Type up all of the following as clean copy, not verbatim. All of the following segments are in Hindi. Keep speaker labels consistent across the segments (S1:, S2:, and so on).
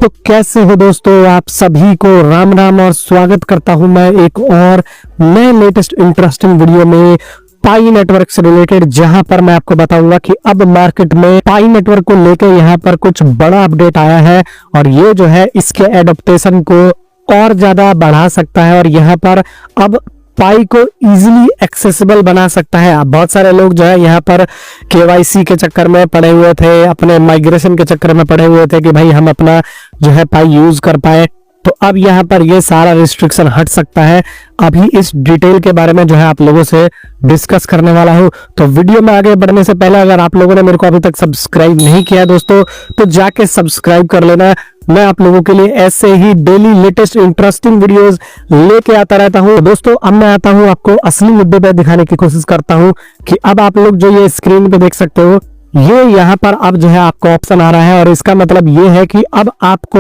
S1: तो कैसे हो दोस्तों, आप सभी को राम राम और स्वागत करता हूं मैं एक और नए लेटेस्ट इंटरेस्टिंग वीडियो में पाई नेटवर्क से रिलेटेड, जहां पर मैं आपको बताऊंगा कि अब मार्केट में पाई नेटवर्क को लेकर यहां पर कुछ बड़ा अपडेट आया है और ये जो है इसके एडॉप्टेशन को और ज्यादा बढ़ा सकता है और यहाँ पर अब पाई को इजीली एक्सेसिबल बना सकता है। अब बहुत सारे लोग जो है यहाँ पर केवाईसी के चक्कर में पड़े हुए थे, अपने माइग्रेशन के चक्कर में पड़े हुए थे कि भाई हम अपना जो है पाई यूज कर पाए। तो अब यहाँ पर ये सारा रिस्ट्रिक्शन हट सकता है। अभी इस डिटेल के बारे में जो है आप लोगों से डिस्कस करने वाला हूँ। तो वीडियो में आगे बढ़ने से पहले अगर आप लोगों ने मेरे को अभी तक सब्सक्राइब नहीं किया दोस्तों, तो जाके सब्सक्राइब कर लेना। मैं आप लोगों के लिए ऐसे ही डेली लेटेस्ट इंटरेस्टिंग वीडियोस लेके आता रहता हूँ। दोस्तों अब मैं आता हूँ आपको असली मुद्दे पे दिखाने की कोशिश करता हूँ कि अब आप लोग जो ये स्क्रीन पे देख सकते हो, ये यहाँ पर अब जो है आपको ऑप्शन आ रहा है और इसका मतलब ये है कि अब आपको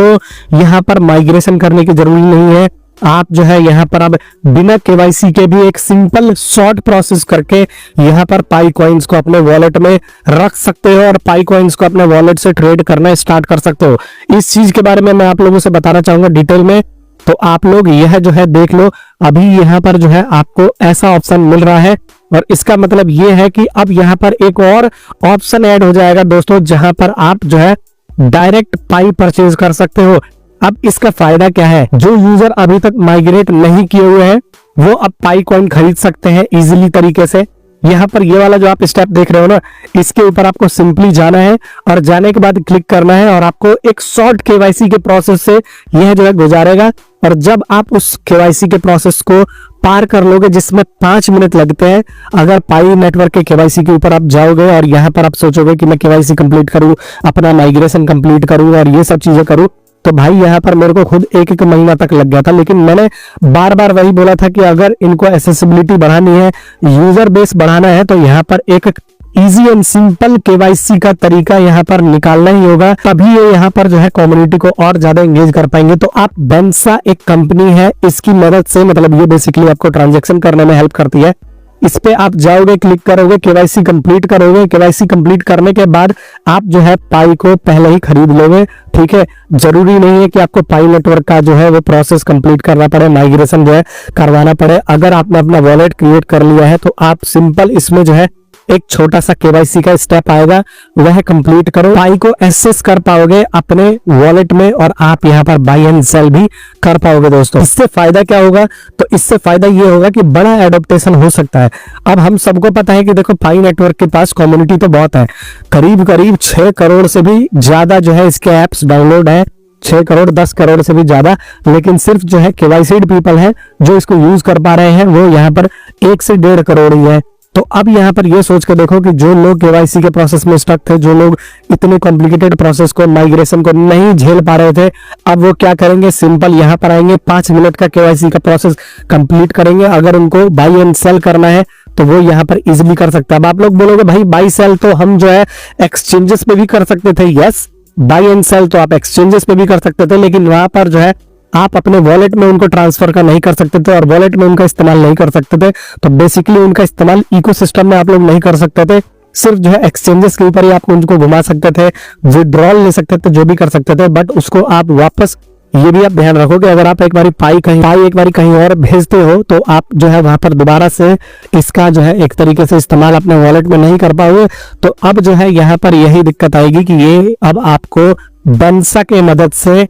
S1: यहाँ पर माइग्रेशन करने की जरूरी नहीं है। आप जो है यहाँ पर अब बिना केवाईसी के भी एक सिंपल शॉर्ट प्रोसेस करके यहाँ पर पाई कॉइन्स को अपने वॉलेट में रख सकते हो और पाई कॉइन्स को अपने वॉलेट से ट्रेड करना स्टार्ट कर सकते हो। इस चीज के बारे में मैं आप लोगों से बताना चाहूंगा डिटेल में, तो आप लोग यह जो है देख लो। अभी यहाँ पर जो है आपको ऐसा ऑप्शन मिल रहा है और इसका मतलब ये है कि अब यहाँ पर एक और ऑप्शन ऐड हो जाएगा दोस्तों, जहां पर आप जो है डायरेक्ट पाई परचेज कर सकते हो। अब इसका फायदा क्या है, जो यूजर अभी तक माइग्रेट नहीं किए हुए हैं वो अब पाई कॉइन खरीद सकते हैं इजीली तरीके से। यहाँ पर ये वाला जो आप स्टेप देख रहे हो ना, इसके ऊपर आपको सिंपली जाना है और जाने के बाद क्लिक करना है और आपको एक शॉर्ट केवाईसी के प्रोसेस से यह जो है गुजारेगा। और जब आप उस केवाईसी के प्रोसेस को पार कर लोगे, जिसमें 5 मिनट लगते हैं, अगर पाई नेटवर्क के केवाईसी के ऊपर आप जाओगे और यहाँ पर आप सोचोगे कि मैं केवाईसी कंप्लीट करूं, अपना माइग्रेशन कंप्लीट करूं और ये सब चीजें करूं, तो भाई यहाँ पर मेरे को खुद एक महीना तक लग गया था। लेकिन मैंने बार बार वही बोला था कि अगर इनको एक्सेसिबिलिटी बढ़ानी है, यूजर बेस बढ़ाना है, तो यहाँ पर एक इजी एंड सिंपल केवाईसी का तरीका यहाँ पर निकालना ही होगा, तभी ये यहाँ पर जो है कम्युनिटी को और ज्यादा एंगेज कर पाएंगे। तो आप बेंसा एक कंपनी है, इसकी मदद से मतलब ये बेसिकली आपको ट्रांजेक्शन करने में हेल्प करती है। इस पे आप जाओगे, क्लिक करोगे, केवाईसी कंप्लीट करोगे। केवाईसी कंप्लीट करने के बाद आप जो है पाई को पहले ही खरीद लोगे। ठीक है, जरूरी नहीं है कि आपको पाई नेटवर्क का जो है वो प्रोसेस कंप्लीट करना पड़े, माइग्रेशन जो है करवाना पड़े। अगर आपने अपना वॉलेट क्रिएट कर लिया है तो आप सिंपल इसमें जो है एक छोटा सा केवाईसी का स्टेप आएगा, वह कंप्लीट करो, पाई को एक्सेस कर पाओगे अपने वॉलेट में और आप यहाँ पर बाई एंड सेल भी कर पाओगे दोस्तों। इससे फायदा क्या होगा, तो इससे फायदा ये होगा कि बड़ा एडॉप्टेशन हो सकता है। अब हम सबको पता है कि देखो पाई नेटवर्क के पास कम्युनिटी तो बहुत है, करीब करीब 6 करोड़ से भी ज्यादा जो है इसके एप्स डाउनलोड है, 6 करोड़ 10 करोड़ से भी ज्यादा। लेकिन सिर्फ जो है केवाईसीड पीपल है जो इसको यूज कर पा रहे हैं, वो यहाँ पर 1 से 1.5 करोड़ ही है। तो अब यहाँ पर ये सोच के देखो कि जो लोग केवाईसी के प्रोसेस में स्टक थे, जो लोग इतने कॉम्प्लिकेटेड प्रोसेस को, माइग्रेशन को नहीं झेल पा रहे थे, अब वो क्या करेंगे, सिंपल यहाँ पर आएंगे, 5 मिनट का केवाईसी का प्रोसेस कंप्लीट करेंगे। अगर उनको बाई एंड सेल करना है तो वो यहाँ पर इजिली कर सकता है। अब आप लोग बोलोगे भाई बाई सेल तो हम जो है एक्सचेंजेस पे भी कर सकते थे। यस, बाई एंड सेल तो आप एक्सचेंजेस पे भी कर सकते थे, लेकिन वहां पर जो है आप अपने वॉलेट में उनको ट्रांसफर का नहीं कर सकते थे और वॉलेट में उनका इस्तेमाल नहीं कर सकते थे। तो बेसिकली उनका इस्तेमाल इकोसिस्टम में आप लोग नहीं कर सकते थे, सिर्फ जो है एक्सचेंजेस के ऊपर ही आप उनको घुमा सकते थे, विड्रॉल ले सकते थे, जो भी कर सकते थे। बट उसको आप वापस, ये भी आप ध्यान रखो कि अगर आप एक बारी पाई एक बारी कहीं और भेजते हो तो आप जो है वहां पर दोबारा से इसका जो है एक तरीके से इस्तेमाल अपने वॉलेट में नहीं कर पाओगे। तो अब जो है यहाँ पर यही दिक्कत आएगी कि ये अब आपको बेंसा के मदद से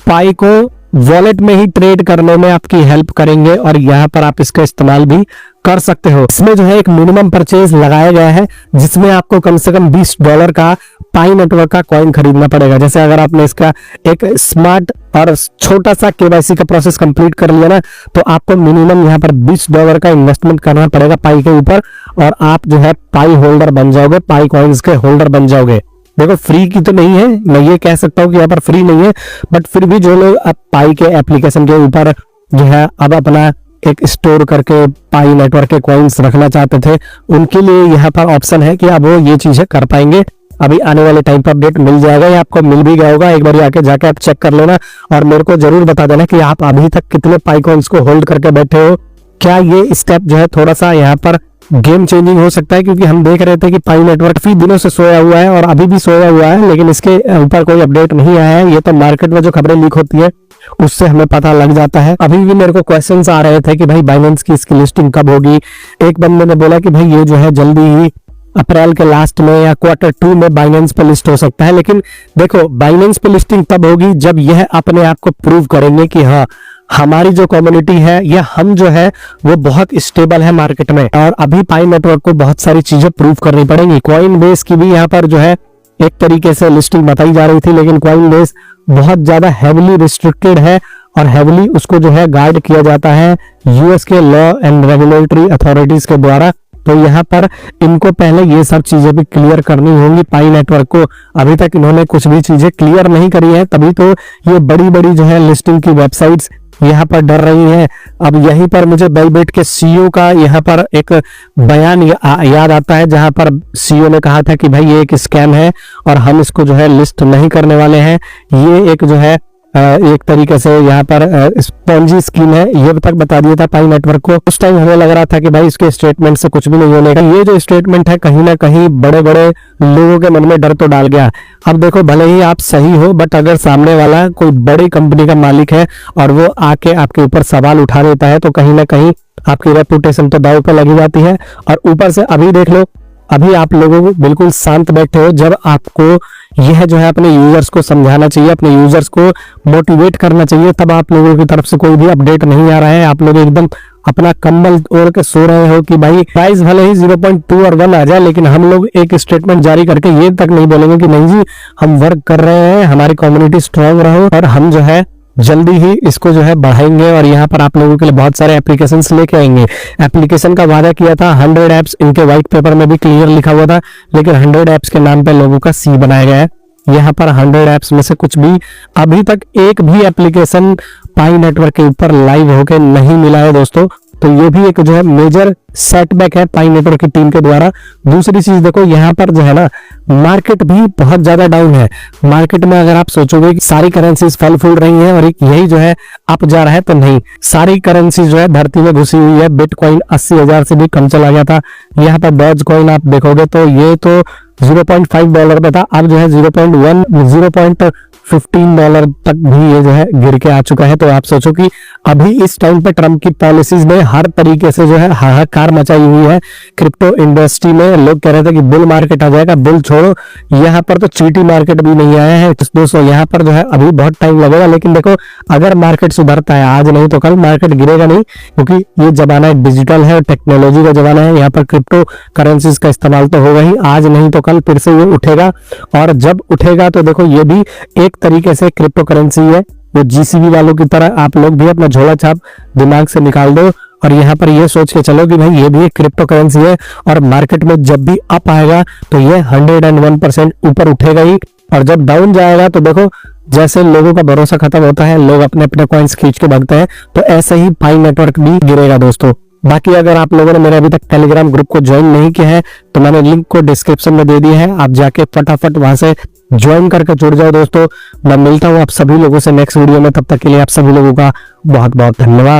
S1: पाई को वॉलेट में ही ट्रेड करने में आपकी हेल्प करेंगे और यहाँ पर आप इसका इस्तेमाल भी कर सकते हो। इसमें जो है एक मिनिमम परचेज लगाया गया है, जिसमें आपको कम से कम $20 का पाई नेटवर्क का कॉइन खरीदना पड़ेगा। जैसे अगर आपने इसका एक स्मार्ट और छोटा सा केवाईसी का प्रोसेस कंप्लीट कर लिया ना, तो आपको मिनिमम यहाँ पर $20 का इन्वेस्टमेंट करना पड़ेगा पाई के ऊपर और आप जो है पाई होल्डर बन जाओगे, पाई कॉइन्स के होल्डर बन जाओगे। देखो फ्री की तो नहीं है, मैं ये कह सकता हूँ कि यहाँ पर फ्री नहीं है, बट फिर भी जो लोग अब पाई के एप्लीकेशन के ऊपर जो है अब अपना एक स्टोर करके पाई नेटवर्क के कॉइन्स रखना चाहते थे, उनके लिए यहाँ पर ऑप्शन है कि अब वो ये चीजें कर पाएंगे। अभी आने वाले टाइम पर अपडेट मिल जाएगा, या आपको मिल भी गया होगा। एक बार आके जाके आप चेक कर लेना और मेरे को जरूर बता देना कि आप अभी तक कितने पाई कॉइन्स को होल्ड करके बैठे हो। क्या ये स्टेप जो है थोड़ा सा यहाँ पर गेम चेंजिंग हो सकता है, क्योंकि हम देख रहे थे कि पाई नेटवर्क काफी दिनों से सोया हुआ है और अभी भी सोया हुआ है, लेकिन इसके ऊपर कोई अपडेट नहीं आया है। ये तो मार्केट में जो खबरें लीक होती है उससे हमें पता लग जाता है। अभी भी मेरे को क्वेश्चंस आ रहे थे कि भाई बाइनेंस की इसकी लिस्टिंग कब होगी। एक बंदे ने बोला कि भाई ये जो है जल्दी ही अप्रैल के लास्ट में या Q2 में बाइनेंस पे लिस्ट हो सकता है। लेकिन देखो, बाइनेंस पे लिस्टिंग तब होगी जब यह अपने आप को प्रूव करेंगे कि हाँ, हमारी जो कम्युनिटी है या हम जो है वो बहुत स्टेबल है मार्केट में। और अभी पाई नेटवर्क को बहुत सारी चीजें प्रूव करनी पड़ेंगी। कॉइन बेस की भी यहाँ पर जो है एक तरीके से लिस्टिंग बताई जा रही थी, लेकिन कॉइन बेस बहुत ज्यादा हेविली रिस्ट्रिक्टेड है और हेविली उसको जो है गार्ड किया जाता है यूएस के लॉ एंड रेगुलेटरी अथॉरिटीज के द्वारा। तो यहाँ पर इनको पहले ये सब चीजें भी क्लियर करनी होंगी पाई नेटवर्क को। अभी तक इन्होंने कुछ भी चीजें क्लियर नहीं करी है, तभी तो ये बड़ी बड़ी जो है लिस्टिंग की वेबसाइट्स यहाँ पर डर रही हैं। अब यहीं पर मुझे बेलबिट के सीईओ का यहाँ पर एक बयान याद आता है, जहां पर सीईओ ने कहा था कि भाई ये एक स्कैम है और हम इसको जो है लिस्ट नहीं करने वाले हैं। ये एक जो है एक तरीके से यहाँ पर स्पॉन्जी स्कीम है, ये तक बता दिया था पाई नेटवर्क को। उस टाइम हमें लग रहा था कि भाई इसके स्टेटमेंट से कुछ भी नहीं होने का। ये जो स्टेटमेंट है कहीं ना कहीं बड़े बड़े लोगों के मन में डर तो डाल गया। अब देखो, भले ही आप सही हो, बट अगर सामने वाला कोई बड़ी कंपनी का मालिक है और वो आके आपके ऊपर सवाल उठा देता है, तो कहीं ना कहीं आपकी रेपुटेशन तो दांव पे लगी जाती है। और ऊपर से अभी देख लो, अभी आप लोगों को बिल्कुल शांत बैठे हो, जब आपको यह जो है अपने यूजर्स को समझाना चाहिए, अपने यूजर्स को मोटिवेट करना चाहिए, तब आप लोगों की तरफ से कोई भी अपडेट नहीं आ रहा है। आप लोग एकदम अपना कम्बल ओढ़ के सो रहे हो कि भाई प्राइस भले ही 0.2 और 1 आ जाए, लेकिन हम लोग एक स्टेटमेंट जारी करके ये तक नहीं बोलेंगे कि नहीं जी, हम वर्क कर रहे हैं, हमारी कम्युनिटी स्ट्रांग रहो और हम जो है जल्दी ही इसको जो है बढ़ाएंगे और यहाँ पर आप लोगों के लिए बहुत सारे एप्लीकेशंस लेके आएंगे। एप्लीकेशन का वादा किया था, 100 एप्स, इनके व्हाइट पेपर में भी क्लियर लिखा हुआ था, लेकिन 100 एप्स के नाम पे लोगों का सी बनाया गया है। यहाँ पर 100 एप्स में से कुछ भी अभी तक एक भी एप्लीकेशन पाई नेटवर्क के ऊपर लाइव होके नहीं मिला है दोस्तों। तो ये भी एक जो है मेजर सेटबैक है पाई नेटवर्क की टीम के द्वारा। दूसरी चीज देखो, यहाँ पर जो है ना मार्केट भी बहुत ज्यादा डाउन है। मार्केट में अगर आप सोचोगे कि सारी करेंसीज फल फूल रही हैं और एक यही जो है अप जा रहा है, तो नहीं, सारी करेंसी जो है धरती में घुसी हुई है। बिटकॉइन 80,000 से भी कम चला गया था। यहाँ पर डॉज कॉइन आप देखोगे तो ये तो $0.5 पे था, अब जो है 0.1 $0.15 तक भी ये जो है गिर के आ चुका है। तो आप सोचो कि अभी इस टाइम पे ट्रम्प की पॉलिसीज ने हर तरीके से जो है हाहाकार मचाई हुई है क्रिप्टो इंडस्ट्री में। लोग कह रहे थे कि बुल मार्केट आ जाएगा, बुल छोड़ो, यहाँ पर तो चीटी मार्केट भी नहीं आया है। तो दोस्तों यहाँ पर जो है अभी बहुत टाइम लगेगा, लेकिन देखो अगर मार्केट सुधरता है, आज नहीं तो कल मार्केट गिरेगा नहीं, क्योंकि ये जमाना डिजिटल है, टेक्नोलॉजी का जमाना है। यहाँ पर क्रिप्टो करेंसीज का इस्तेमाल तो होगा ही, आज नहीं तो कल फिर से ये उठेगा। और जब उठेगा तो देखो ये भी एक तरीके से क्रिप्टो करेंसी है, वो जीसीबी वालों की तरह आप लोग भी अपना झोला छाप दिमाग से निकाल दो और यहाँ पर ये सोच के चलो कि भाई ये भी एक क्रिप्टो करेंसी है और मार्केट में जब भी अप आएगा तो ये 101% ऊपर उठेगा ही। और जब डाउन जाएगा तो देखो जैसे लोगों का भरोसा खत्म होता है, लोग अपने अपने कॉइन्स खींच के भागते हैं, तो ऐसे ही पाई नेटवर्क भी गिरेगा दोस्तों। बाकी अगर आप लोगों ने मेरे अभी तक टेलीग्राम ग्रुप को ज्वाइन नहीं किया है तो मैंने लिंक को डिस्क्रिप्शन में दे दिया है, आप जाके फटाफट वहां से ज्वाइन करके जुड़ जाओ दोस्तों। मैं मिलता हूँ आप सभी लोगों से नेक्स्ट वीडियो में, तब तक के लिए आप सभी लोगों का बहुत बहुत धन्यवाद।